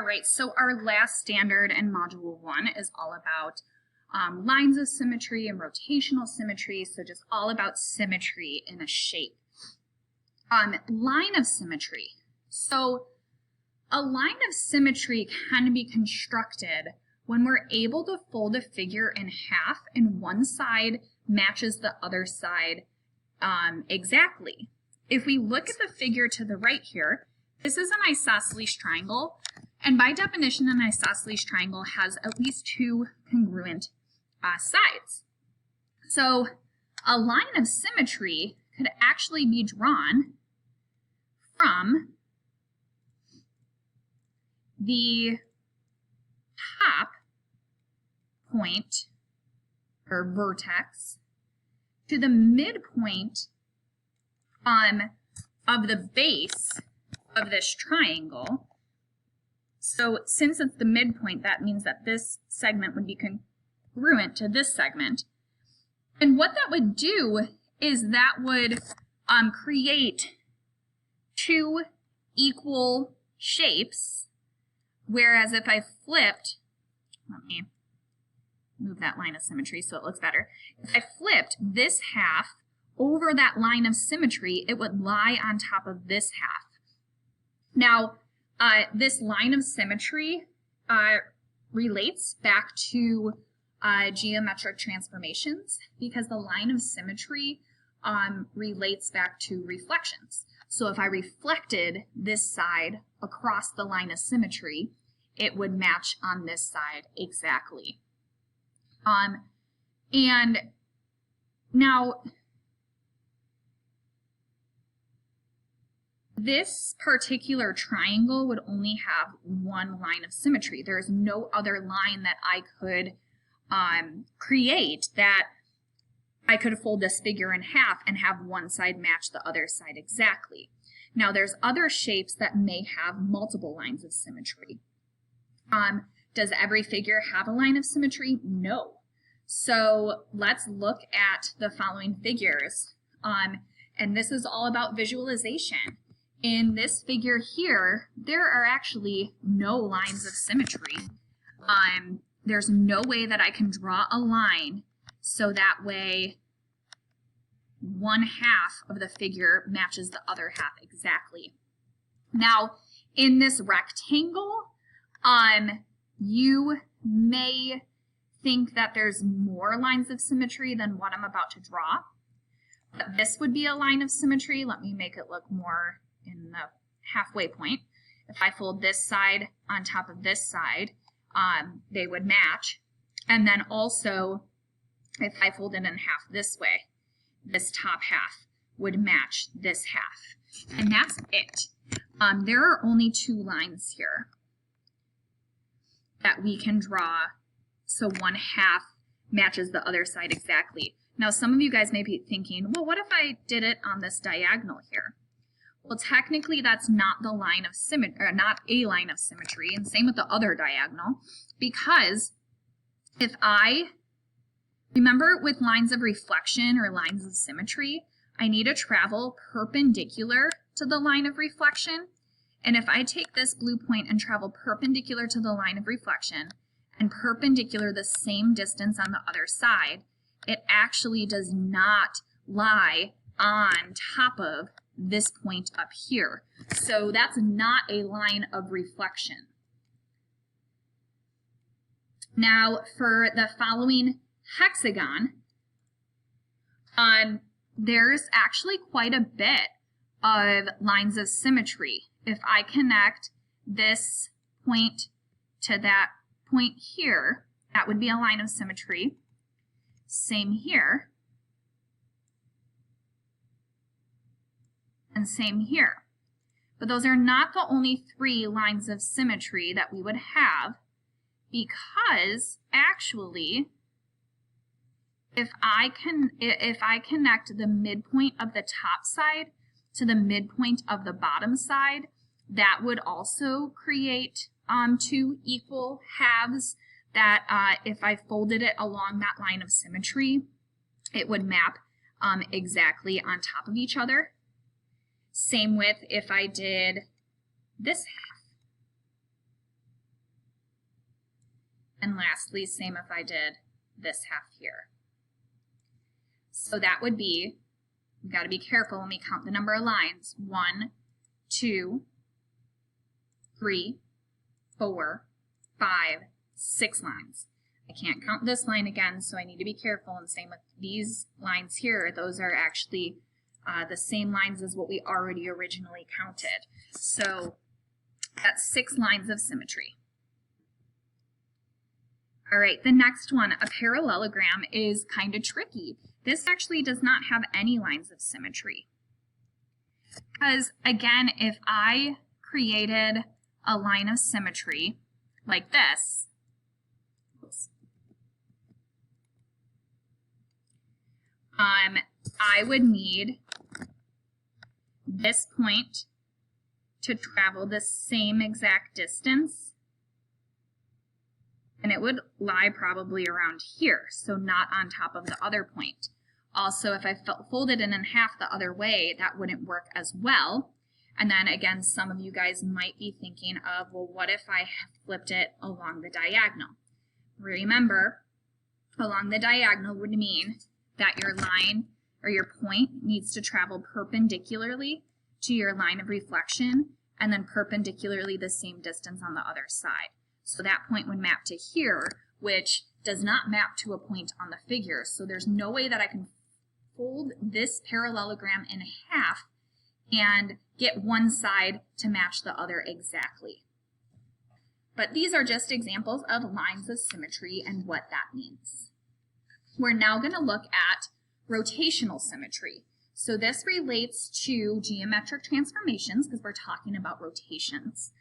All right, so our last standard in Module 1 is all about lines of symmetry and rotational symmetry, so just all about symmetry in a shape. Line of symmetry. So a line of symmetry can be constructed when we're able to fold a figure in half and one side matches the other side exactly. If we look at the figure to the right here, this is an isosceles triangle, and by definition an isosceles triangle has at least two congruent sides. So a line of symmetry could actually be drawn from the top point or vertex to the midpoint of the base of this triangle. So since it's the midpoint, that means that this segment would be congruent to this segment. And what that would do is that would create two equal shapes, whereas if I flipped, let me move that line of symmetry so it looks better. If I flipped this half over that line of symmetry, it would lie on top of this half. Now, this line of symmetry relates back to geometric transformations because the line of symmetry relates back to reflections. So if I reflected this side across the line of symmetry, it would match on this side exactly. And now, this particular triangle would only have one line of symmetry. There is no other line that I could create that I could fold this figure in half and have one side match the other side exactly. Now there's other shapes that may have multiple lines of symmetry. Does every figure have a line of symmetry? No. So let's look at the following figures. And this is all about visualization. In this figure here, there are actually no lines of symmetry. There's no way that I can draw a line so that way one half of the figure matches the other half exactly. Now, in this rectangle, you may think that there's more lines of symmetry than what I'm about to draw. But this would be a line of symmetry. Let me make it look more in the halfway point. If I fold this side on top of this side, they would match. And then also, if I fold it in half this way, this top half would match this half. And that's it. There are only two lines here that we can draw so one half matches the other side exactly. Now some of you guys may be thinking, well, what if I did it on this diagonal here? Well, technically that's not the line of symmetry, or not a line of symmetry, and same with the other diagonal, because if I remember with lines of reflection or lines of symmetry, I need to travel perpendicular to the line of reflection. And if I take this blue point and travel perpendicular to the line of reflection and perpendicular the same distance on the other side, it actually does not lie on top of this point up here. So that's not a line of reflection. Now for the following hexagon, there's actually quite a bit of lines of symmetry. If I connect this point to that point here, that would be a line of symmetry. Same here. And same here. But those are not the only three lines of symmetry that we would have, because actually if I connect the midpoint of the top side to the midpoint of the bottom side, that would also create two equal halves that if I folded it along that line of symmetry, it would map exactly on top of each other. Same with if I did this half. And lastly, same if I did this half here. So that would be, we've got to be careful when we count the number of lines. 1, 2, 3, 4, 5, 6 lines. I can't count this line again, so I need to be careful, and same with these lines here. Those are actually the same lines as what we already originally counted. So that's 6 lines of symmetry. All right, the next one, a parallelogram, is kind of tricky. This actually does not have any lines of symmetry. Because again, if I created a line of symmetry like this, I would need this point to travel the same exact distance, and it would lie probably around here, so not on top of the other point. Also, if I folded it in half the other way, that wouldn't work as well. And then again, some of you guys might be thinking of, well, what if I flipped it along the diagonal? Remember, along the diagonal would mean that your line or your point needs to travel perpendicularly to your line of reflection and then perpendicularly the same distance on the other side. So that point would map to here, which does not map to a point on the figure. So there's no way that I can fold this parallelogram in half and get one side to match the other exactly. But these are just examples of lines of symmetry and what that means. We're now going to look at rotational symmetry. So this relates to geometric transformations because we're talking about rotations.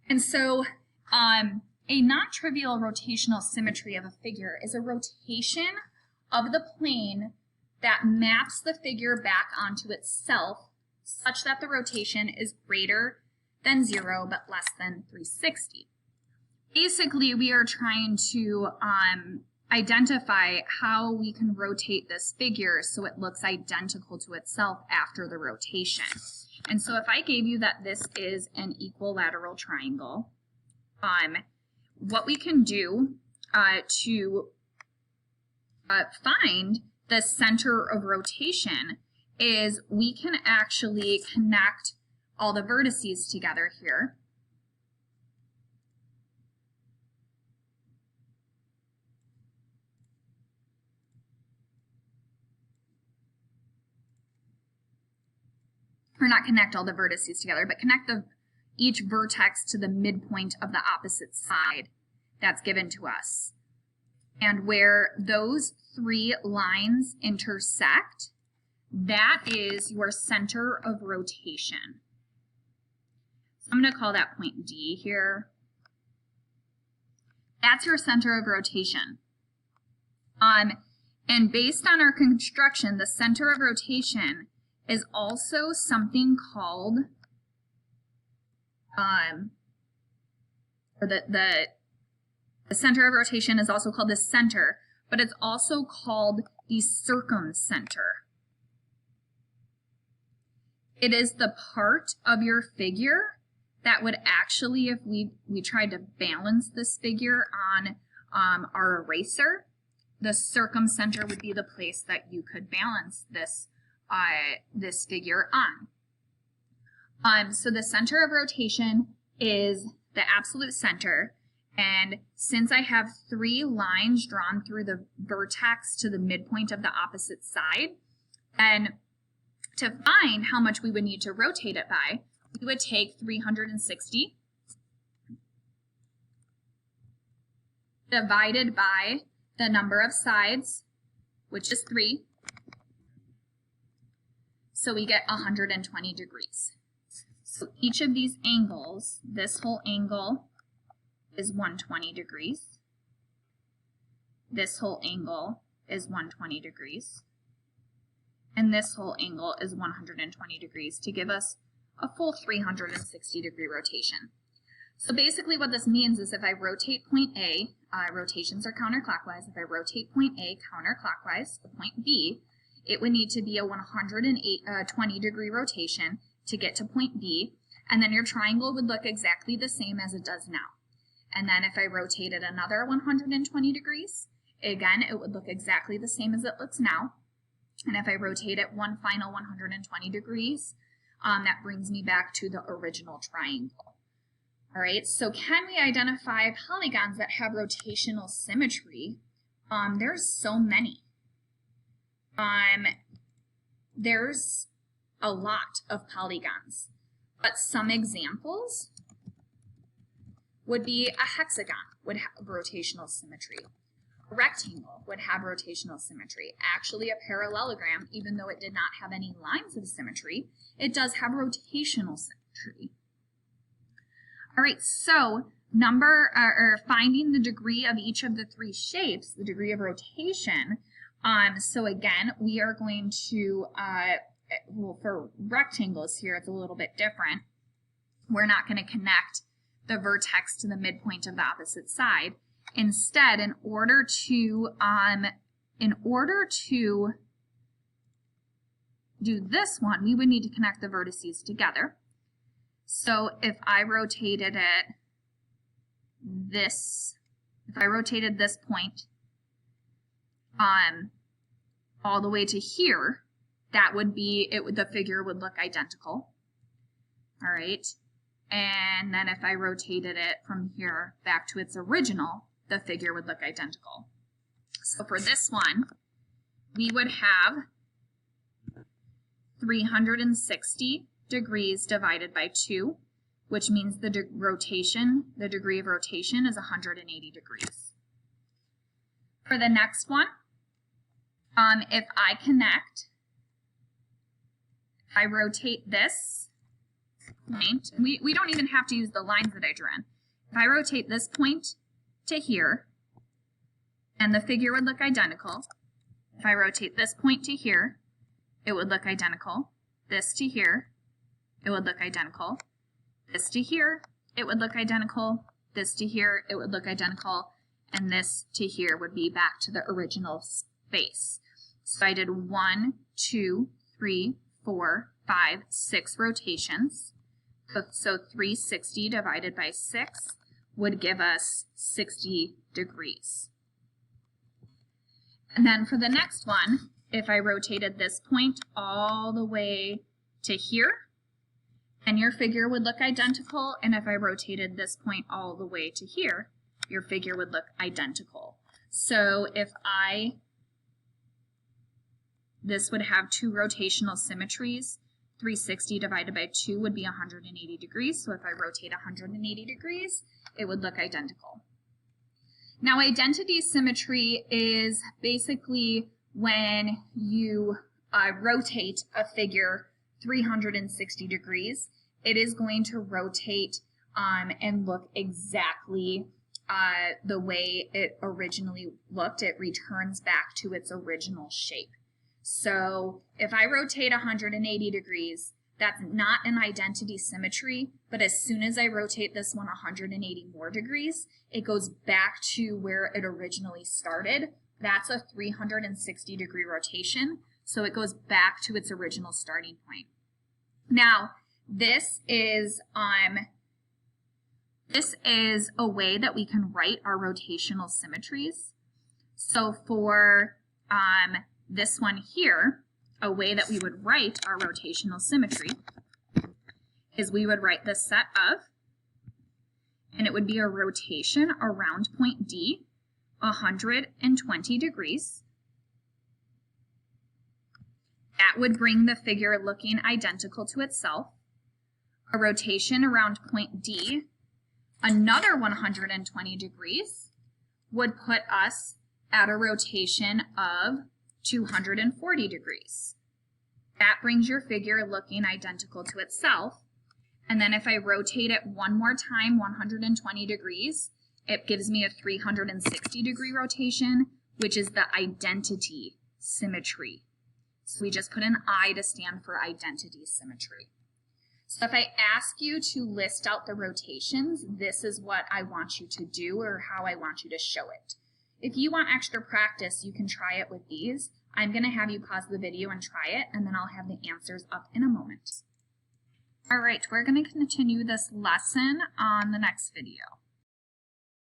And so a non-trivial rotational symmetry of a figure is a rotation of the plane that maps the figure back onto itself such that the rotation is greater than 0 but less than 360. Basically, we are trying to identify how we can rotate this figure so it looks identical to itself after the rotation. And so if I gave you that this is an equilateral triangle, what we can do to find the center of rotation is we can actually connect all the vertices together here. Or not connect all the vertices together, but connect each vertex to the midpoint of the opposite side that's given to us. And where those 3 lines intersect, that is your center of rotation. So I'm going to call that point D here. That's your center of rotation. And based on our construction, the center of rotation is also something called, the center of rotation is also called the center, but it's also called the circumcenter. It is the part of your figure that would actually, if we tried to balance this figure on our eraser, the circumcenter would be the place that you could balance this figure on. So the center of rotation is the absolute center, and since I have 3 lines drawn through the vertex to the midpoint of the opposite side, and to find how much we would need to rotate it by, we would take 360 divided by the number of sides, which is 3. So we get 120 degrees. So each of these angles, this whole angle is 120 degrees. This whole angle is 120 degrees. And this whole angle is 120 degrees to give us a full 360 degree rotation. So basically what this means is if I rotate point A, rotations are counterclockwise. If I rotate point A counterclockwise to point B, it would need to be a 120 degree rotation to get to point B, and then your triangle would look exactly the same as it does now. And then if I rotated another 120 degrees, again, it would look exactly the same as it looks now. And if I rotate it one final 120 degrees, that brings me back to the original triangle. All right, so can we identify polygons that have rotational symmetry? There's so many. There's a lot of polygons, but some examples would be a hexagon would have rotational symmetry. A rectangle would have rotational symmetry. Actually, a parallelogram, even though it did not have any lines of symmetry, it does have rotational symmetry. All right, so finding the degree of each of the three shapes, the degree of rotation. So again, we are going to, well, for rectangles here, it's a little bit different. We're not going to connect the vertex to the midpoint of the opposite side. Instead, in order to do this one, we would need to connect the vertices together. So if I rotated this point all the way to here, that would be the figure would look identical. All right. And then if I rotated it from here back to its original, the figure would look identical. So for this one, we would have 360 degrees divided by 2, which means the degree of rotation is 180 degrees. For the next one, if I rotate this point, we don't even have to use the lines that I drew in. If I rotate this point to here, and the figure would look identical. If I rotate this point to here, it would look identical. This to here, it would look identical. This to here, it would look identical. This to here, it would look identical. And this to here would be back to the original space. So I did 1, 2, 3, 4, 5, 6 rotations. So 360 divided by 6 would give us 60 degrees. And then for the next one, if I rotated this point all the way to here, then your figure would look identical. And if I rotated this point all the way to here, your figure would look identical. So this would have two rotational symmetries. 360 divided by 2 would be 180 degrees. So if I rotate 180 degrees, it would look identical. Now, identity symmetry is basically when you rotate a figure 360 degrees, it is going to rotate and look exactly the way it originally looked. It returns back to its original shape. So if I rotate 180 degrees, that's not an identity symmetry, but as soon as I rotate this one 180 more degrees, it goes back to where it originally started. That's a 360 degree rotation, so it goes back to its original starting point. Now, this is a way that we can write our rotational symmetries. So for this one here, a way that we would write our rotational symmetry is we would write the set of, and it would be a rotation around point D, 120 degrees. That would bring the figure looking identical to itself. A rotation around point D, another 120 degrees, would put us at a rotation of 240 degrees. That brings your figure looking identical to itself. And then if I rotate it one more time, 120 degrees, it gives me a 360 degree rotation, which is the identity symmetry. So we just put an I to stand for identity symmetry. So if I ask you to list out the rotations, this is what I want you to do or how I want you to show it. If you want extra practice, you can try it with these. I'm going to have you pause the video and try it, and then I'll have the answers up in a moment. All right, we're going to continue this lesson on the next video.